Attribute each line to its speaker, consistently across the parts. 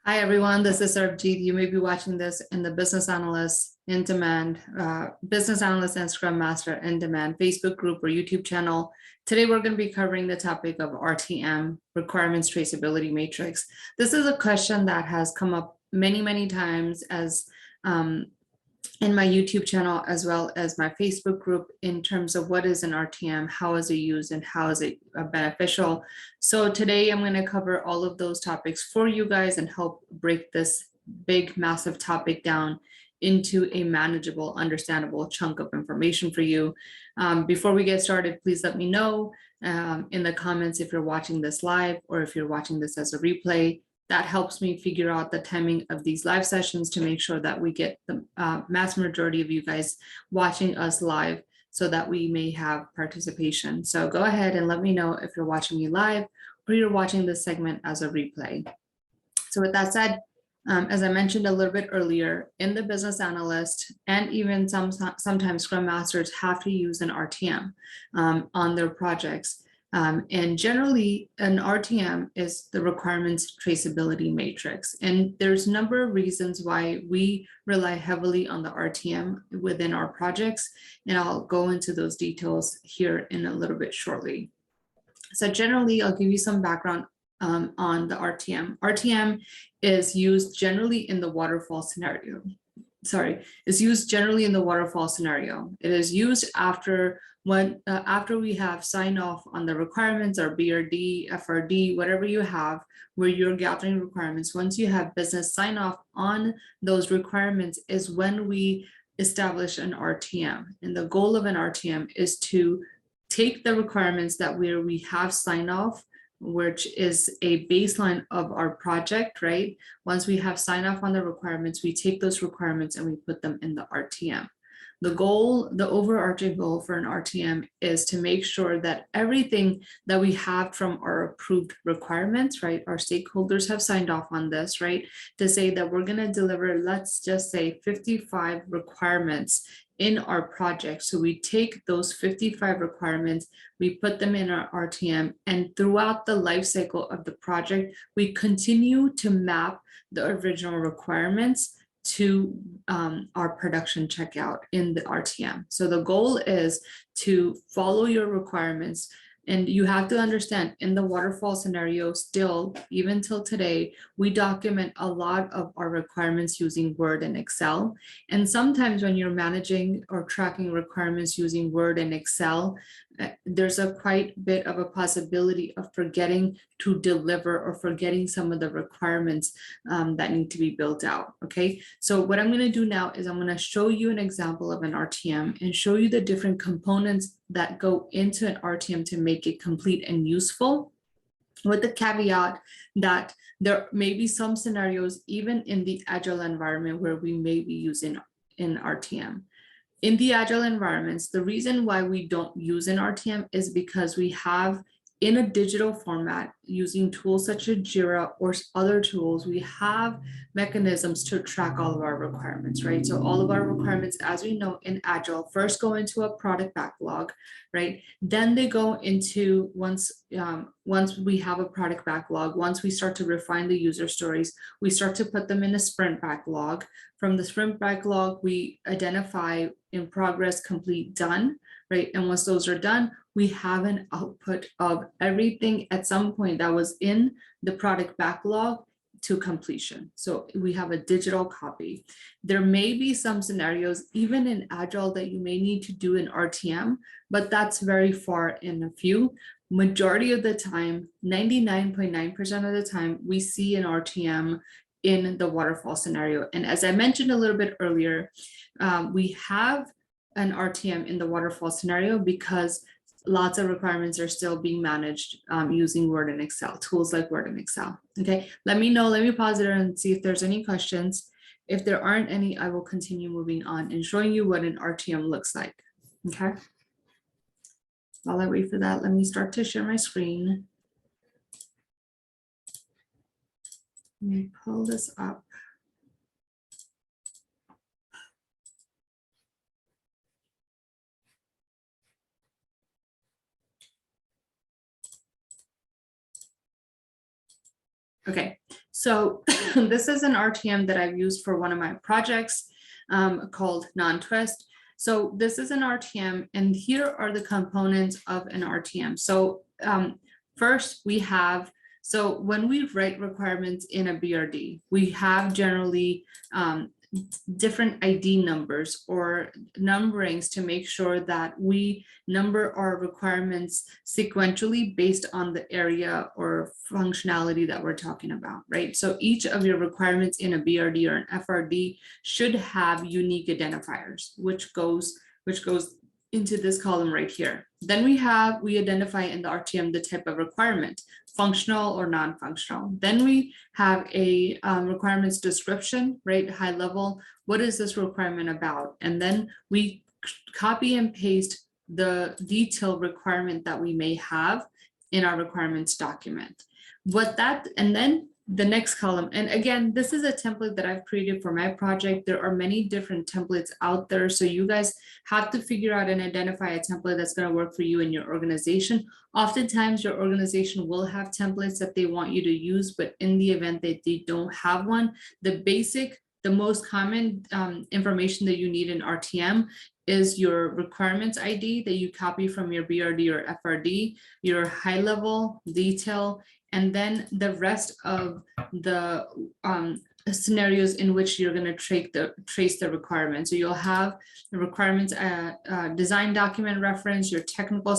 Speaker 1: Hi, everyone. This is Sarbjeet. You may be watching this in the Business Analysts in Demand, Business Analyst and Scrum Master in Demand Facebook group or YouTube channel. Today, we're going to be covering the topic of RTM, Requirements Traceability Matrix. This is a question that has come up many times as in my YouTube channel, as well as my Facebook group, in terms of what is an RTM, how is it used, and how is it beneficial. So today I'm going to cover all of those topics for you guys and help break this big, massive topic down into a manageable, understandable chunk of information for you. Before we get started, please let me know in the comments if you're watching this live or if you're watching this as a replay. That helps me figure out the timing of these live sessions to make sure that we get the mass majority of you guys watching us live so that we may have participation. So go ahead and let me know if you're watching me live or you're watching this segment as a replay. So with that said, as I mentioned a little bit earlier, in the business analyst and even sometimes Scrum Masters have to use an RTM on their projects. And generally, an RTM is the Requirements Traceability Matrix. And there's a number of reasons why we rely heavily on the RTM within our projects. And I'll go into those details here in a little bit shortly. So generally, I'll give you some background on the RTM. RTM is used generally in the waterfall scenario. It's used generally in the waterfall scenario. It is used after we have sign off on the requirements or BRD, FRD, whatever you have, where you're gathering requirements. Once you have business sign off on those requirements is when we establish an RTM. And the goal of an RTM is to take the requirements that we have sign off, which is a baseline of our project, right? Once we have sign off on the requirements, we take those requirements and we put them in the RTM. The goal, the overarching goal for an RTM is to make sure that everything that we have from our approved requirements, right? Our stakeholders have signed off on this, right? To say that we're going to deliver, let's just say 55 requirements in our project. So we take those 55 requirements, we put them in our RTM, and throughout the life cycle of the project, we continue to map the original requirements to our production checkout in the RTM. So the goal is to follow your requirements. And you have to understand, in the waterfall scenario, still, even till today, we document a lot of our requirements using Word and Excel. And sometimes when you're managing or tracking requirements using Word and Excel, there's a quite bit of a possibility of forgetting to deliver or forgetting some of the requirements that need to be built out. Okay, so what I'm going to do now is I'm going to show you an example of an RTM and show you the different components that go into an RTM to make it complete and useful, with the caveat that there may be some scenarios, even in the agile environment, where we may be using an RTM. In the agile environments, the reason why we don't use an RTM is because we have, in a digital format, using tools such as Jira or other tools, we have mechanisms to track all of our requirements, right? So all of our requirements, as we know in Agile, first go into a product backlog, right? Then they go into, once we have a product backlog, once we start to refine the user stories, we start to put them in a sprint backlog. From the sprint backlog, we identify in progress, complete, done, right? And once those are done, we have an output of everything at some point that was in the product backlog to completion. So we have a digital copy. There may be some scenarios, even in Agile, that you may need to do an RTM, but that's very far in a few. Majority of the time, 99.9% of the time, we see an RTM in the waterfall scenario. And as I mentioned a little bit earlier, we have an RTM in the waterfall scenario because lots of requirements are still being managed using Word and Excel, tools like Word and Excel. Okay, let me know, let me pause there and see if there's any questions. If there aren't any, I will continue moving on and showing you what an RTM looks like. Okay, while I wait for that, let me start to share my screen. Let me pull this up. Okay, so this is an RTM that I've used for one of my projects called non-twist. So this is an RTM, and here are the components of an RTM. So first we have, so when we write requirements in a BRD, we have generally different ID numbers or numberings to make sure that we number our requirements sequentially based on the area or functionality that we're talking about, right? So each of your requirements in a BRD or an FRD should have unique identifiers, which goes into this column right here. Then we identify in the RTM the type of requirement, functional or non-functional. Then we have a requirements description, right? High level, what is this requirement about? And then we copy and paste the detailed requirement that we may have in our requirements document. And then the next column, and again, this is a template that I've created for my project. There are many different templates out there, so you guys have to figure out and identify a template that's going to work for you in your organization. Oftentimes your organization will have templates that they want you to use, but in the event that they don't have one, the most common information that you need in RTM is your requirements ID that you copy from your BRD or FRD, your high level detail, and then the rest of the scenarios in which you're going to trace the requirements. So you'll have the requirements design document reference, your technical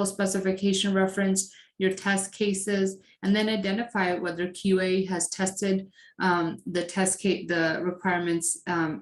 Speaker 1: specification reference, your test cases, and then identify whether QA has tested the requirements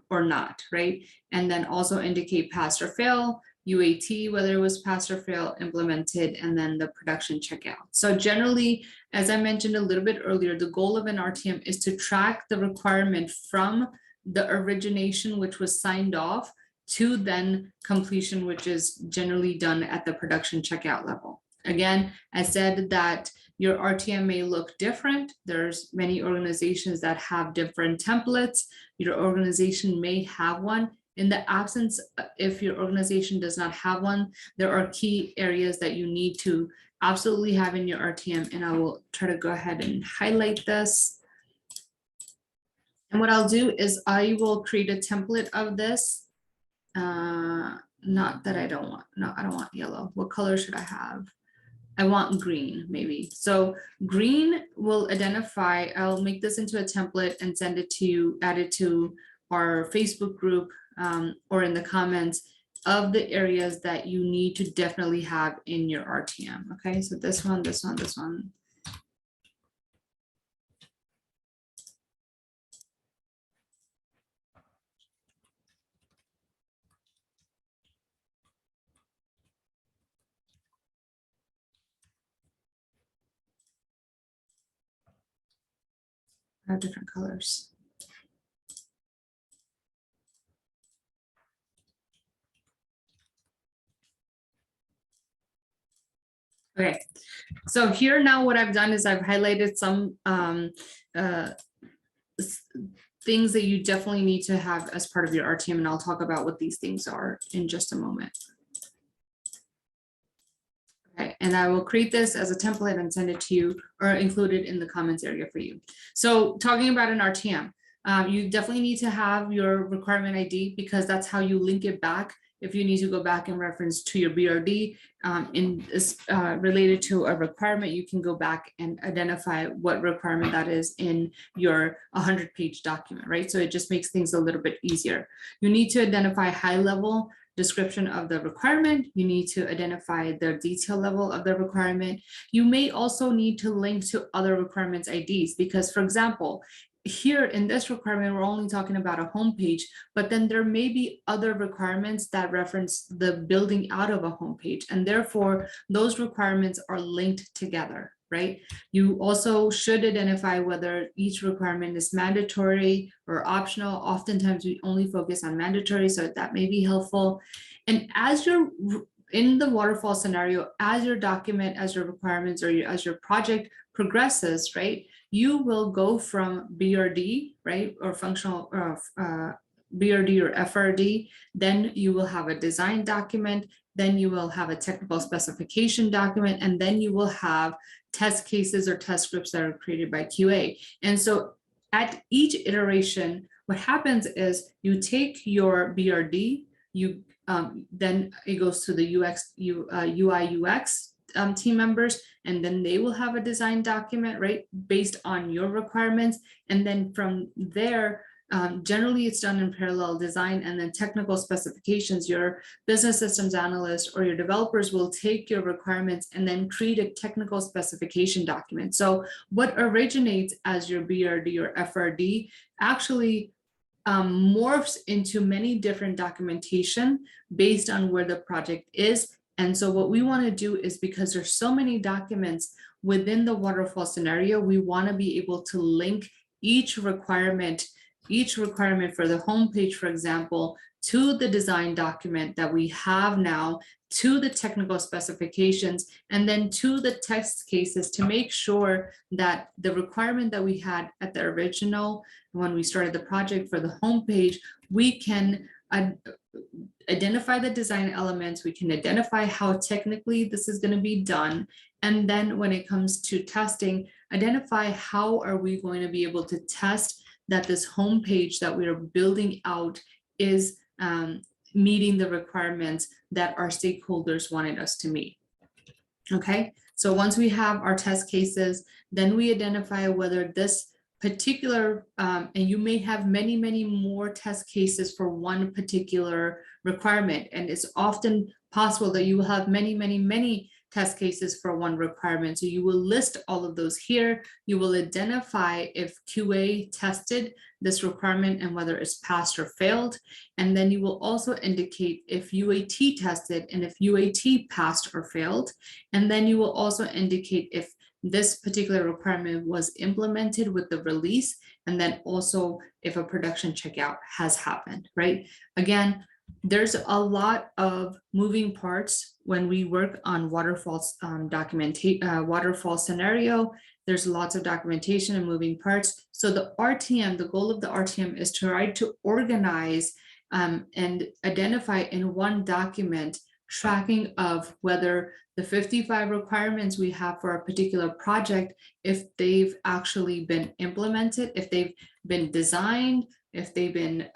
Speaker 1: or not, right? And then also indicate pass or fail, UAT, whether it was pass or fail, implemented, and then the production checkout. So generally, as I mentioned a little bit earlier, the goal of an RTM is to track the requirement from the origination, which was signed off, to then completion, which is generally done at the production checkout level. Again, I said that your RTM may look different. There's many organizations that have different templates. Your organization may have one. In the absence, if your organization does not have one, there are key areas that you need to absolutely have in your RTM, and I will try to go ahead and highlight this. And what I'll do is I will create a template of this. Not that I don't want, no, I don't want yellow. What color should I have? I want green, maybe. So green will identify, I'll make this into a template and send it to you, add it to our Facebook group or in the comments of the areas that you need to definitely have in your RTM. Okay, so this one, this one, this one. I have different colors. Okay, so here now what I've done is I've highlighted some things that you definitely need to have as part of your RTM, and I'll talk about what these things are in just a moment. Okay, and I will create this as a template and send it to you or include it in the comments area for you. So talking about an RTM, you definitely need to have your requirement ID because that's how you link it back. If you need to go back and reference to your BRD related to a requirement, you can go back and identify what requirement that is in your 100-page document, right? So it just makes things a little bit easier. You need to identify high-level description of the requirement. You need to identify the detail level of the requirement. You may also need to link to other requirements IDs because, for example, here in this requirement, we're only talking about a home page, but then there may be other requirements that reference the building out of a home page, and therefore those requirements are linked together, right? You also should identify whether each requirement is mandatory or optional. Oftentimes we only focus on mandatory, so that may be helpful. And as you're in the waterfall scenario, as your document, as your requirements, or as your project progresses, right, you will go from BRD, right, or functional BRD or FRD, then you will have a design document, then you will have a technical specification document, and then you will have test cases or test scripts that are created by QA. And so at each iteration, what happens is you take your BRD, then it goes to the UI UX team members, and then they will have a design document, right, based on your requirements. And then from there, generally it's done in parallel design, and then technical specifications. Your business systems analyst or your developers will take your requirements and then create a technical specification document. So what originates as your BRD or FRD actually morphs into many different documentation based on where the project is. And so what we want to do is, because there's so many documents within the waterfall scenario, we want to be able to link each requirement for the homepage, for example, to the design document that we have now, to the technical specifications, and then to the test cases, to make sure that the requirement that we had at the original, when we started the project for the homepage, we can identify the design elements, we can identify how technically this is going to be done. And then when it comes to testing, identify how are we going to be able to test that this homepage that we are building out is meeting the requirements that our stakeholders wanted us to meet. Okay, so once we have our test cases, then we identify whether this particular, and you may have many, many more test cases for one particular requirement. And it's often possible that you will have many, many, many test cases for one requirement. So you will list all of those here. You will identify if QA tested this requirement and whether it's passed or failed. And then you will also indicate if UAT tested and if UAT passed or failed. And then you will also indicate if this particular requirement was implemented with the release, and then also if a production checkout has happened, right? Again, there's a lot of moving parts when we work on waterfall waterfall scenario. There's lots of documentation and moving parts. So the RTM, the goal of the RTM is to try to organize and identify in one document tracking of whether the 55 requirements we have for a particular project, if they've actually been implemented, if they've been designed, if they've been,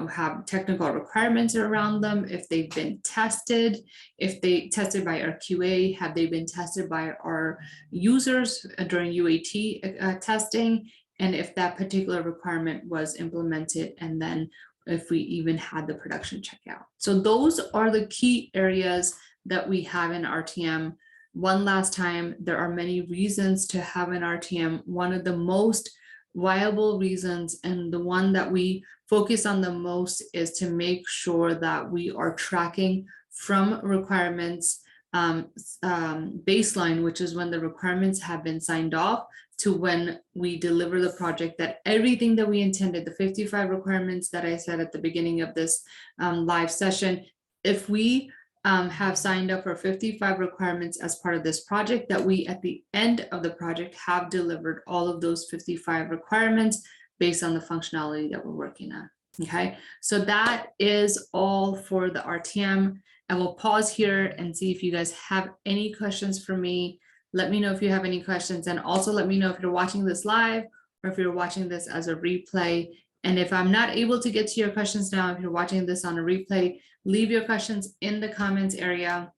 Speaker 1: have technical requirements around them, if they've been tested, if they tested by our QA, have they been tested by our users during UAT testing, and if that particular requirement was implemented, and then if we even had the production checkout. So those are the key areas that we have in RTM. One last time, there are many reasons to have an RTM. One of the most viable reasons, and the one that we focus on the most, is to make sure that we are tracking from requirements baseline, which is when the requirements have been signed off, to when we deliver the project, that everything that we intended, the 55 requirements that I said at the beginning of this live session, if we have signed up for 55 requirements as part of this project, that we at the end of the project have delivered all of those 55 requirements based on the functionality that we're working on. Okay, so that is all for the RTM. I will pause here and see if you guys have any questions for me. Let me know if you have any questions, and also let me know if you're watching this live or if you're watching this as a replay. And if I'm not able to get to your questions now, if you're watching this on a replay, leave your questions in the comments area.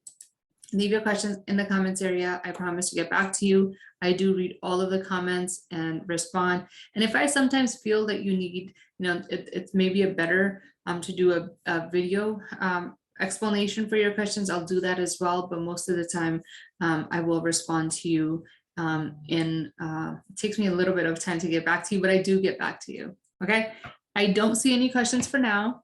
Speaker 1: Leave your questions in the comments area. I promise to get back to you. I do read all of the comments and respond. And if I sometimes feel that you need, it's maybe a better to do a video explanation for your questions, I'll do that as well. But most of the time, I will respond to you it takes me a little bit of time to get back to you, but I do get back to you. Okay, I don't see any questions for now.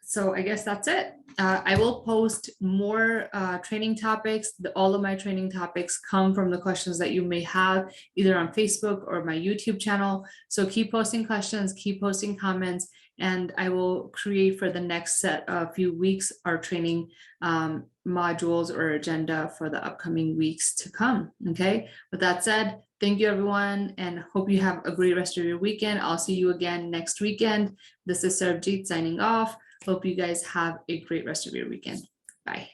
Speaker 1: So I guess that's it. I will post more training topics. All of my training topics come from the questions that you may have either on Facebook or my YouTube channel. So keep posting questions, keep posting comments, and I will create for the next few weeks our training modules or agenda for the upcoming weeks to come. Okay, with that said, thank you everyone, and hope you have a great rest of your weekend. I'll see you again next weekend. This is Sarabjit signing off. Hope you guys have a great rest of your weekend. Bye.